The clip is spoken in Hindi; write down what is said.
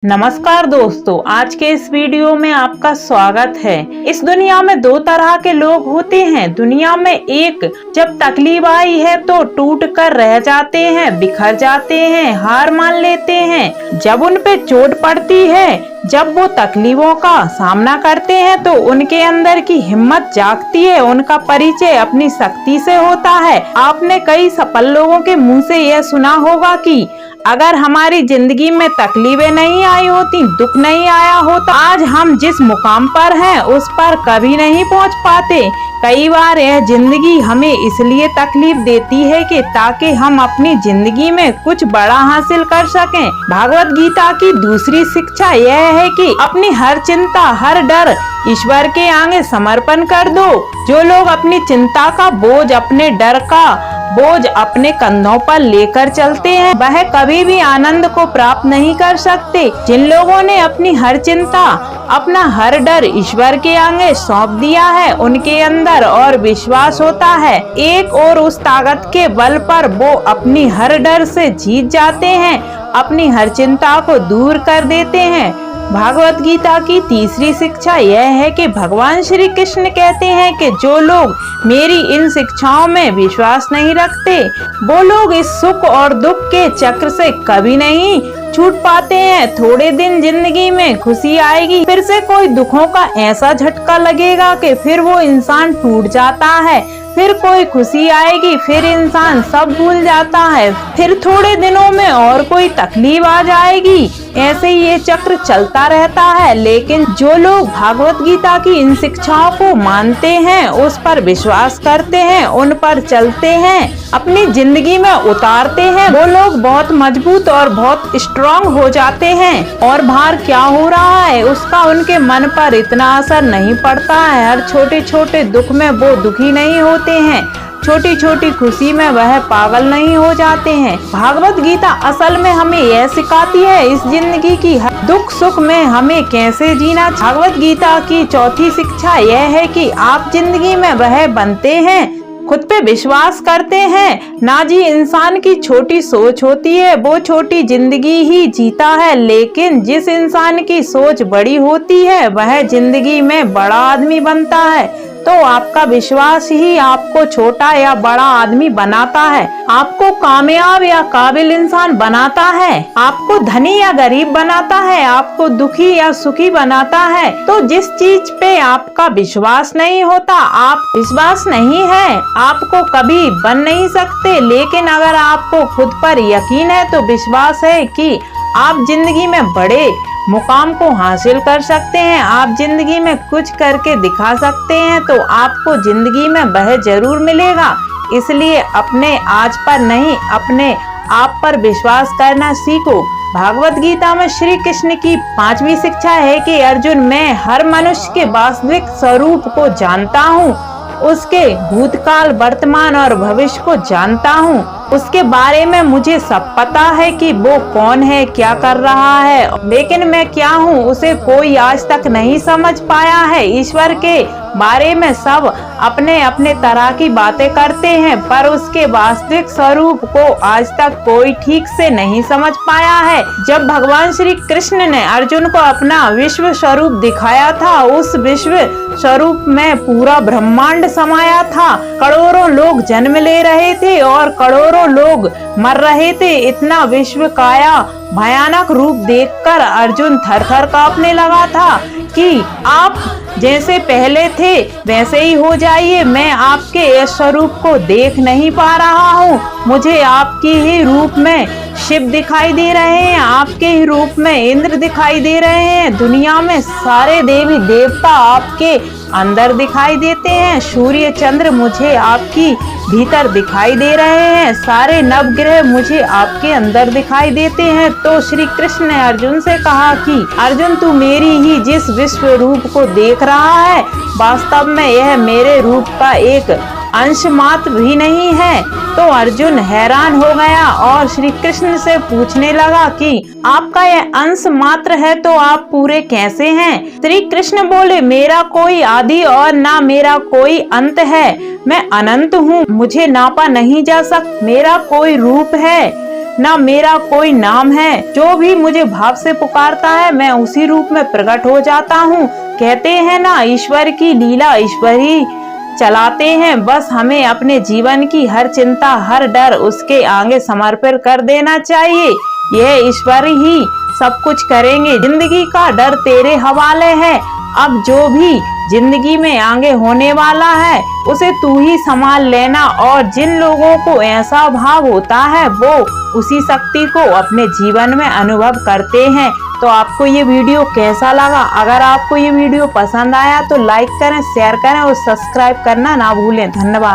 नमस्कार दोस्तों, आज के इस वीडियो में आपका स्वागत है। इस दुनिया में दो तरह के लोग होते हैं। दुनिया में एक, जब तकलीफ आई है तो टूट कर रह जाते हैं, बिखर जाते हैं, हार मान लेते हैं। जब उन पे चोट पड़ती है, जब वो तकलीफों का सामना करते हैं तो उनके अंदर की हिम्मत जागती है। उनका परिचय अपनी शक्ति से होता है। आपने कई सफल लोगों के मुंह से यह सुना होगा कि अगर हमारी जिंदगी में तकलीफें नहीं आई होती, दुख नहीं आया होता, आज हम जिस मुकाम पर हैं उस पर कभी नहीं पहुंच पाते। कई बार यह जिंदगी हमें इसलिए तकलीफ देती है कि ताकि हम अपनी जिंदगी में कुछ बड़ा हासिल कर सकें। भगवत गीता की दूसरी शिक्षा यह है कि अपनी हर चिंता, हर डर ईश्वर के आगे समर्पण कर दो। जो लोग अपनी चिंता का बोझ, अपने डर का बोझ अपने कंधों पर लेकर चलते हैं, वह कभी भी आनंद को प्राप्त नहीं कर सकते। जिन लोगों ने अपनी हर चिंता, अपना हर डर ईश्वर के आगे सौंप दिया है, उनके अंदर और विश्वास होता है। एक और उस ताकत के बल पर वो अपनी हर डर से जीत जाते हैं, अपनी हर चिंता को दूर कर देते हैं। भागवत गीता की तीसरी शिक्षा यह है कि भगवान श्री कृष्ण कहते हैं कि जो लोग मेरी इन शिक्षाओं में विश्वास नहीं रखते, वो लोग इस सुख और दुख के चक्र से कभी नहीं छूट पाते हैं। थोड़े दिन जिंदगी में खुशी आएगी, फिर से कोई दुखों का ऐसा झटका लगेगा कि फिर वो इंसान टूट जाता है। फिर कोई खुशी आएगी, फिर इंसान सब भूल जाता है। फिर थोड़े दिनों में और कोई तकलीफ आ जाएगी। ऐसे ही ये चक्र चलता रहता है। लेकिन जो लोग भागवत गीता की इन शिक्षाओं को मानते हैं, उस पर विश्वास करते हैं, उन पर चलते हैं, अपनी जिंदगी में उतारते हैं, वो लोग बहुत मजबूत और बहुत स्ट्रांग हो जाते हैं। और बाहर क्या हो रहा है उसका उनके मन पर इतना असर नहीं पड़ता है। हर छोटे छोटे दुख में वो दुखी नहीं होते हैं, छोटी छोटी खुशी में वह पागल नहीं हो जाते हैं। भागवत गीता असल में हमें यह सिखाती है इस जिंदगी की दुख सुख में हमें कैसे जीना। भागवत गीता की चौथी शिक्षा यह है कि आप जिंदगी में वह बनते हैं, खुद पे विश्वास करते हैं। ना जी इंसान की छोटी सोच होती है, वो छोटी जिंदगी ही जीता है। लेकिन जिस इंसान की सोच बड़ी होती है, वह जिंदगी में बड़ा आदमी बनता है। तो आपका विश्वास ही आपको छोटा या बड़ा आदमी बनाता है, आपको कामयाब या काबिल इंसान बनाता है, आपको धनी या गरीब बनाता है, आपको दुखी या सुखी बनाता है। तो जिस चीज पे आपका विश्वास नहीं होता, आप विश्वास नहीं है, आपको कभी बन नहीं सकते। लेकिन अगर आपको खुद पर यकीन है, तो विश्वास है कि आप जिंदगी में बड़े मुकाम को हासिल कर सकते हैं, आप जिंदगी में कुछ करके दिखा सकते हैं, तो आपको जिंदगी में वह जरूर मिलेगा। इसलिए अपने आज पर नहीं, अपने आप पर विश्वास करना सीखो। भागवत गीता में श्री कृष्ण की पांचवी शिक्षा है कि अर्जुन, मैं हर मनुष्य के वास्तविक स्वरूप को जानता हूँ, उसके भूतकाल, वर्तमान और भविष्य को जानता हूँ। उसके बारे में मुझे सब पता है कि वो कौन है, क्या कर रहा है, लेकिन मैं क्या हूँ उसे कोई आज तक नहीं समझ पाया है। ईश्वर के बारे में सब अपने अपने तरह की बातें करते हैं, पर उसके वास्तविक स्वरूप को आज तक कोई ठीक से नहीं समझ पाया है। जब भगवान श्री कृष्ण ने अर्जुन को अपना विश्व स्वरूप दिखाया था, उस विश्व स्वरूप में पूरा ब्रह्मांड समाया था। करोड़ों लोग जन्म ले रहे थे और करोड़ों लोग मर रहे थे। इतना विश्व काया भयानक रूप देखकर अर्जुन थर-थर कांपने लगा था कि आप जैसे पहले थे वैसे ही हो जाइए। मैं आपके इस स्वरूप को देख नहीं पा रहा हूँ। मुझे आपकी ही रूप में शिव दिखाई दे रहे हैं, आपके ही रूप में इंद्र दिखाई दे रहे हैं। दुनिया में सारे देवी देवता आपके अंदर दिखाई देते हैं। सूर्य चंद्र मुझे आपकी भीतर दिखाई दे रहे हैं, सारे नवग्रह मुझे आपके अंदर दिखाई देते हैं। तो श्री कृष्ण ने अर्जुन से कहा कि अर्जुन, तू मेरी ही जिस विश्व रूप को देख रहा है, वास्तव में यह मेरे रूप का एक अंश मात्र भी नहीं है। तो अर्जुन हैरान हो गया और श्री कृष्ण से पूछने लगा कि आपका यह अंश मात्र है तो आप पूरे कैसे हैं? श्री कृष्ण बोले, मेरा कोई आदि और ना मेरा कोई अंत है। मैं अनंत हूँ, मुझे नापा नहीं जा सकता। मेरा कोई रूप है ना मेरा कोई नाम है। जो भी मुझे भाव से पुकारता है मैं उसी रूप में प्रकट हो जाता हूँ। कहते हैं ना, ईश्वर की लीला ईश्वर ही चलाते हैं। बस हमें अपने जीवन की हर चिंता, हर डर उसके आगे समर्पित कर देना चाहिए। यह ईश्वर ही सब कुछ करेंगे। जिंदगी का डर तेरे हवाले है। अब जो भी जिंदगी में आगे होने वाला है उसे तू ही संभाल लेना। और जिन लोगों को ऐसा भाव होता है वो उसी शक्ति को अपने जीवन में अनुभव करते हैं। तो आपको ये वीडियो कैसा लगा? अगर आपको ये वीडियो पसंद आया तो लाइक करें, शेयर करें और सब्सक्राइब करना ना भूलें। धन्यवाद।